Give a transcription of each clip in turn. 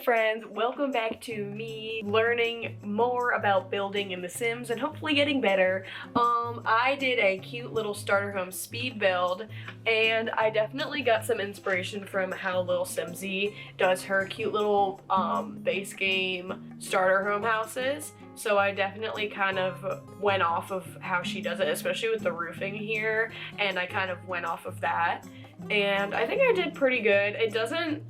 friends, welcome back to me learning more about building in The Sims and hopefully getting better. I did a cute little starter home speed build and I definitely got some inspiration from how Little Simsy does her cute little base game starter home houses. So I definitely kind of went off of how she does it, especially with the roofing here, and I kind of went off of that. And I think I did pretty good.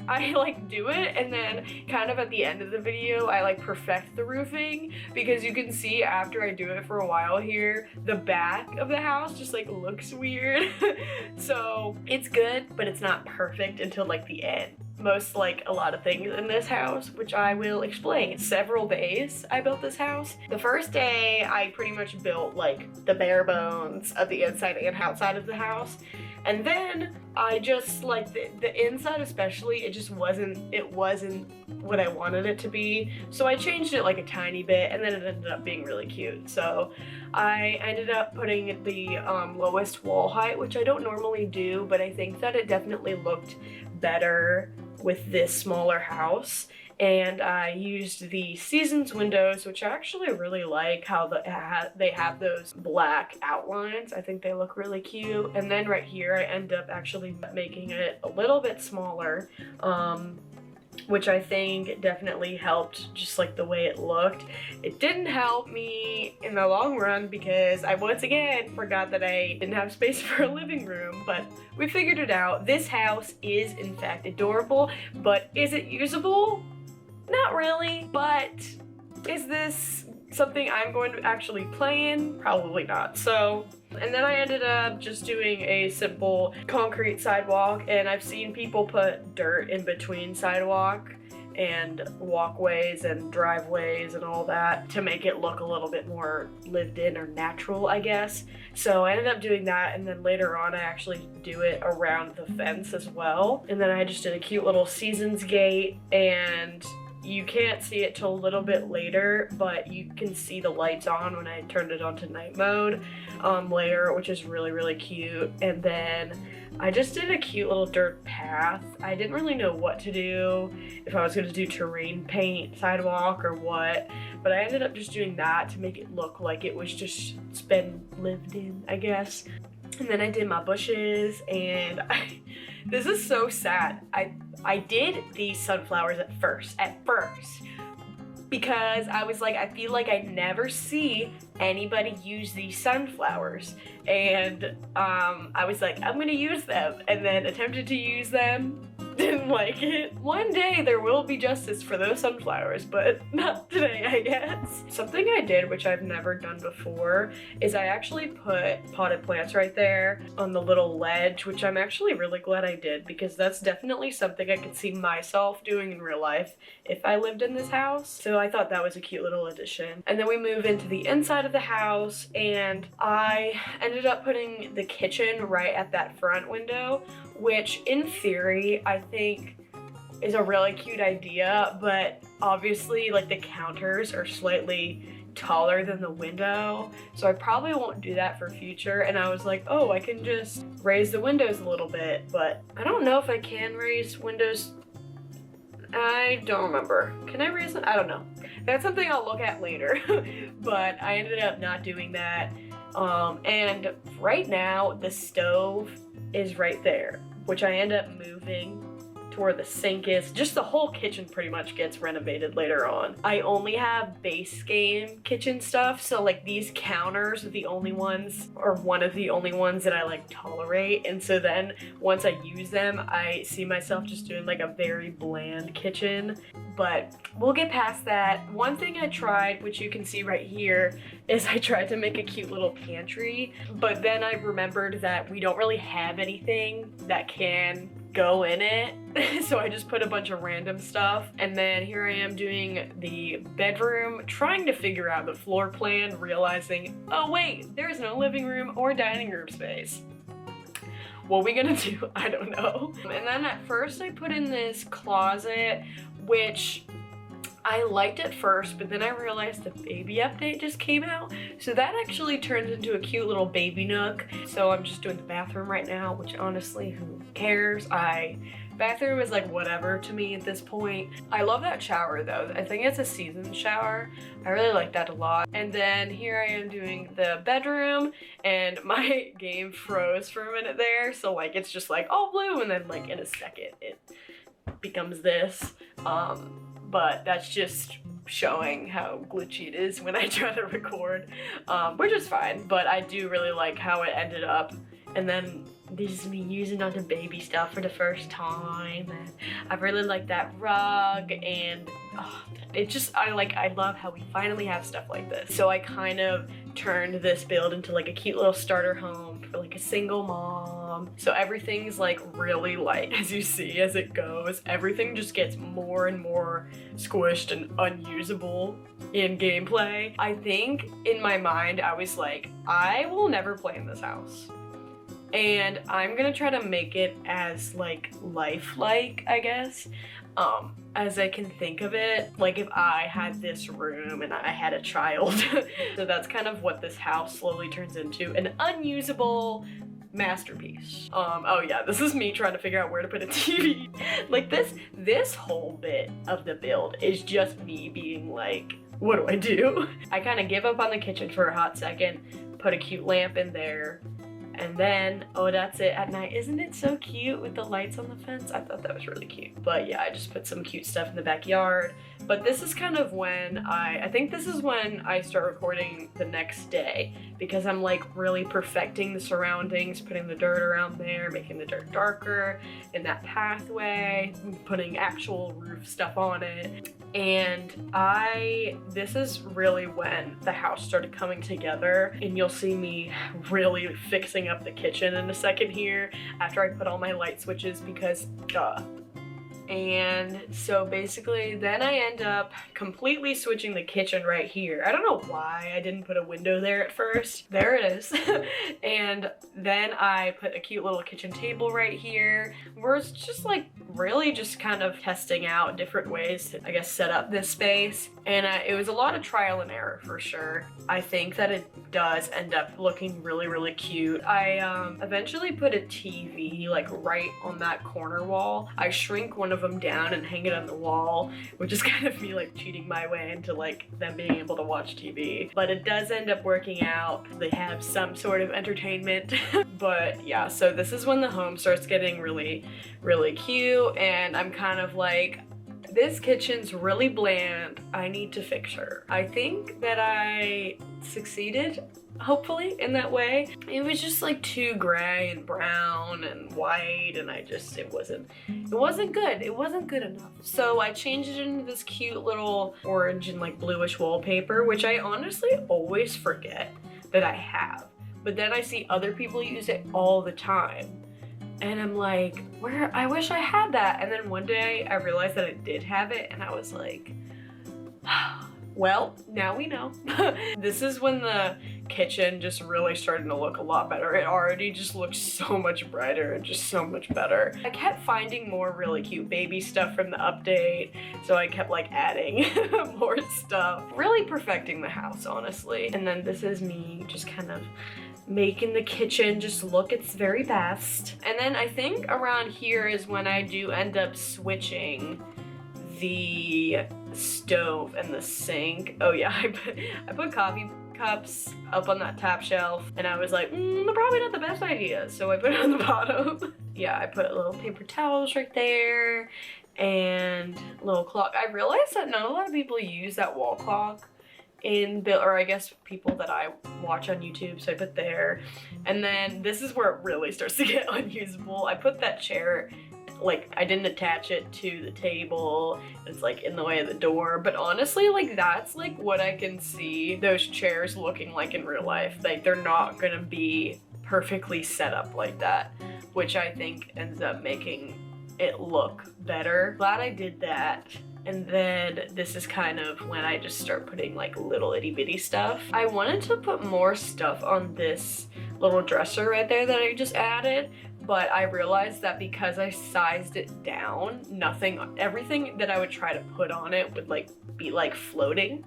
I like do it and then kind of at the end of the video I like perfect the roofing, because you can see after I do it for a while here, the back of the house just like looks weird. So it's good, but it's not perfect until like the end. Most like a lot of things in this house, which I will explain. Several days I built this house. The first day I pretty much built like the bare bones of the inside and outside of the house. And then I just like the inside especially, it wasn't what I wanted it to be. So I changed it like a tiny bit and then it ended up being really cute. So I ended up putting the lowest wall height, which I don't normally do, but I think that it definitely looked better with this smaller house. And I used the Seasons windows, which I actually really like how they have those black outlines. I think they look really cute. And then right here I end up actually making it a little bit smaller, which I think definitely helped just like the way it looked. It didn't help me in the long run because I once again forgot that I didn't have space for a living room, but we figured it out. This house is in fact adorable, but is it usable? Not really. But is this something I'm going to actually play in? Probably not. So, and then I ended up just doing a simple concrete sidewalk, and I've seen people put dirt in between sidewalk and walkways and driveways and all that to make it look a little bit more lived in or natural, I guess. So I ended up doing that, and then later on I actually do it around the fence as well. And then I just did a cute little Seasons gate, and you can't see it till a little bit later, but you can see the lights on when I turned it on to night mode later, which is really, really cute. And then I just did a cute little dirt path. I didn't really know what to do, if I was going to do terrain paint sidewalk or what, but I ended up just doing that to make it look like it was just been lived in, I guess. And then I did my bushes, and this is so sad. I did these sunflowers at first, because I was like, I feel like I never see anybody use these sunflowers, and I was like, I'm gonna use them, and then attempted to use them, didn't like it. One day there will be justice for those sunflowers, but not today, I guess. Something I did, which I've never done before, is I actually put potted plants right there on the little ledge, which I'm actually really glad I did, because that's definitely something I could see myself doing in real life if I lived in this house. So I thought that was a cute little addition. And then we move into the inside of the house, and I ended up putting the kitchen right at that front window, which in theory I think is a really cute idea, but obviously like the counters are slightly taller than the window, so I probably won't do that for future. And I was like, oh, I can just raise the windows a little bit, but I don't know if I can raise windows. I don't remember. Can I raise them? I don't know. That's something I'll look at later. But I ended up not doing that. And right now the stove is right there, which I end up moving to where the sink is. Just the whole kitchen pretty much gets renovated later on. I only have base game kitchen stuff, so like these counters are the only ones, or one of the only ones that I like tolerate. And so then once I use them, I see myself just doing like a very bland kitchen. But we'll get past that. One thing I tried, which you can see right here, is I tried to make a cute little pantry, but then I remembered that we don't really have anything that can go in it. So I just put a bunch of random stuff. And then here I am doing the bedroom, trying to figure out the floor plan, realizing, oh wait, there's no living room or dining room space. What are we gonna do? I don't know. And then at first I put in this closet, which I liked at first, but then I realized the baby update just came out, so that actually turns into a cute little baby nook. So I'm just doing the bathroom right now, which honestly, who cares? I Bathroom is like whatever to me at this point. I love that shower though. I think it's a seasoned shower. I really like that a lot. And then here I am doing the bedroom, and my game froze for a minute there. So like it's just like all blue, and then like in a second it becomes this. But that's just showing how glitchy it is when I try to record, which is fine. But I do really like how it ended up. And then this is me using all the baby stuff for the first time, and I really like that rug, and it just, I love how we finally have stuff like this. So I kind of turned this build into like a cute little starter home for like a single mom. So everything's like really light, as you see as it goes. Everything just gets more and more squished and unusable in gameplay. I think in my mind I was like, I will never play in this house. And I'm gonna try to make it as like lifelike, I guess, as I can think of it. Like if I had this room and I had a child. So that's kind of what this house slowly turns into, an unusable masterpiece. Oh yeah, this is me trying to figure out where to put a TV. Like this whole bit of the build is just me being like, what do I do? I kind of give up on the kitchen for a hot second, put a cute lamp in there, and then, oh, that's it at night. Isn't it so cute with the lights on the fence? I thought that was really cute. But yeah, I just put some cute stuff in the backyard. But this is kind of when I think this is when I start recording the next day, because I'm like really perfecting the surroundings, putting the dirt around there, making the dirt darker in that pathway, putting actual roof stuff on it. And this is really when the house started coming together, and you'll see me really fixing up the kitchen in a second here after I put all my light switches, because duh. And so basically then I end up completely switching the kitchen right here. I don't know why I didn't put a window there at first. There it is. And then I put a cute little kitchen table right here, where it's just like really just kind of testing out different ways to, I guess, set up this space. And it was a lot of trial and error for sure. I think that it does end up looking really, really cute. I eventually put a TV like right on that corner wall. I shrink one of them down and hang it on the wall, which is kind of me like cheating my way into like them being able to watch TV. But it does end up working out. They have some sort of entertainment. But yeah, so this is when the home starts getting really, really cute, and I'm kind of like, this kitchen's really bland. I need to fix her. I think that I succeeded, hopefully, in that way. It was just like too gray and brown and white, and it wasn't good. It wasn't good enough. So I changed it into this cute little orange and like bluish wallpaper, which I honestly always forget that I have. But then I see other people use it all the time. And I'm like, I wish I had that. And then one day I realized that I did have it, and I was like, well, now we know. This is when the kitchen just really started to look a lot better. It already just looked so much brighter and just so much better. I kept finding more really cute baby stuff from the update, so I kept like adding more stuff. Really perfecting the house, honestly. And then this is me just kind of making the kitchen just look its very best. And then I think around here is when I do end up switching the stove and the sink. Oh yeah, I put coffee cups up on that top shelf, and I was like, they're probably not the best idea, so I put it on the bottom. Yeah, I put little paper towels right there and a little clock. I realized that not a lot of people use that wall clock or I guess people that I watch on YouTube, so I put there. And then this is where it really starts to get unusable. I put that chair, like I didn't attach it to the table. It's like in the way of the door, but honestly, like that's like what I can see those chairs looking like in real life. Like they're not gonna be perfectly set up like that, which I think ends up making it look better. Glad I did that. And then this is kind of when I just start putting like little itty bitty stuff. I wanted to put more stuff on this little dresser right there that I just added, but I realized that because I sized it down, everything that I would try to put on it would like be like floating.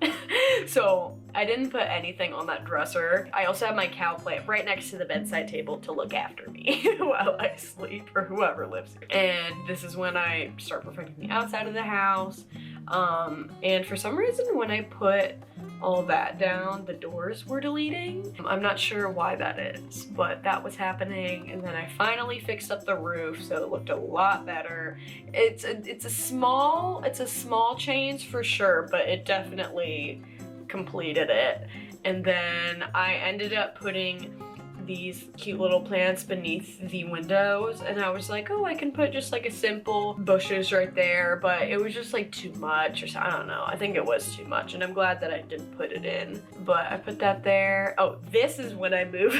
So I didn't put anything on that dresser. I also have my cow plant right next to the bedside table to look after me while I sleep, or whoever lives here. And this is when I start perfecting the outside of the house. And for some reason when I put all that down, the doors were deleting. I'm not sure why that is, but that was happening. And then I finally fixed up the roof, so it looked a lot better. It's a small change for sure, but it definitely completed it. And then I ended up putting these cute little plants beneath the windows, and I was like, oh, I can put just like a simple bushes right there, but it was just like too much, or I don't know. I think it was too much, and I'm glad that I didn't put it in, but I put that there. Oh, this is when I move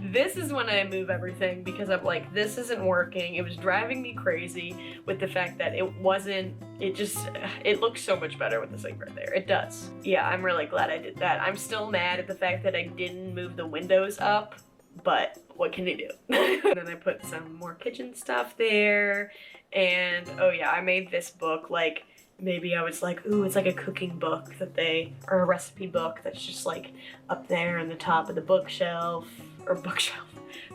this is when I move everything, because I'm like, this isn't working. It was driving me crazy with the fact that it looks so much better with the sink right there. It does. Yeah, I'm really glad I did that. I'm still mad at the fact that I didn't move the windows up, but what can you do? And then I put some more kitchen stuff there, and oh yeah, I made this book. Like, maybe I was like, ooh, it's like a cooking book or a recipe book that's just like up there on the top of the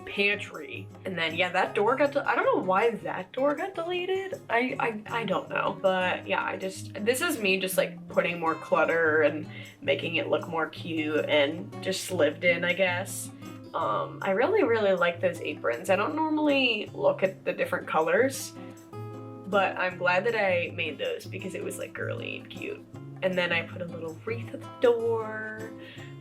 pantry. And then yeah, that door I don't know why that door got deleted. I don't know, but yeah, this is me just like putting more clutter and making it look more cute and just lived in, I guess. I really like those aprons. I don't normally look at the different colors, but I'm glad that I made those because it was like girly and cute. And then I put a little wreath at the door,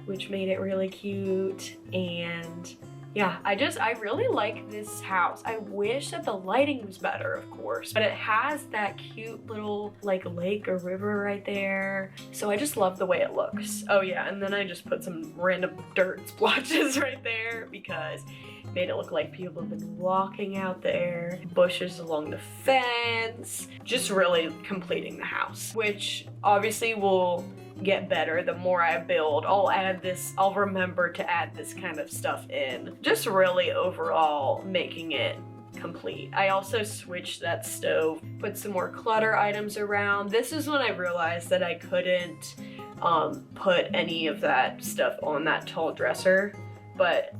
which made it really cute. And yeah, I really like this house. I wish that the lighting was better, of course, but it has that cute little like lake or river right there. So I just love the way it looks. Oh yeah, and then I just put some random dirt splotches right there because it made it look like people have been walking out there. Bushes along the fence, just really completing the house, which obviously will get better the more I build. I'll remember to add this kind of stuff in. Just really overall making it complete. I also switched that stove, put some more clutter items around. This is when I realized that I couldn't put any of that stuff on that tall dresser, but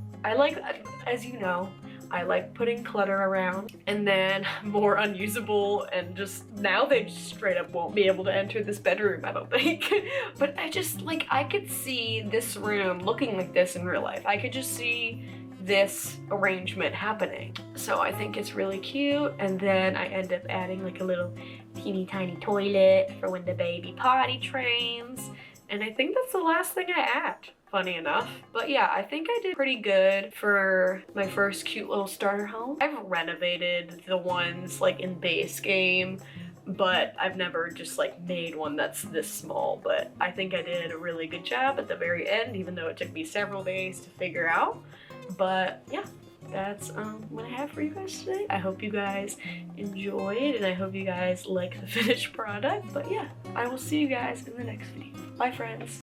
as you know, I like putting clutter around. And then more unusable, and just now they just straight up won't be able to enter this bedroom, I don't think. But I could see this room looking like this in real life. I could just see this arrangement happening. So I think it's really cute. And then I end up adding like a little teeny tiny toilet for when the baby potty trains. And I think that's the last thing I add, funny enough. But yeah, I think I did pretty good for my first cute little starter home. I've renovated the ones like in base game, but I've never just like made one that's this small. But I think I did a really good job at the very end, even though it took me several days to figure out. But yeah, that's what I have for you guys today. I hope you guys enjoyed, and I hope you guys like the finished product. But yeah, I will see you guys in the next video. Bye, friends.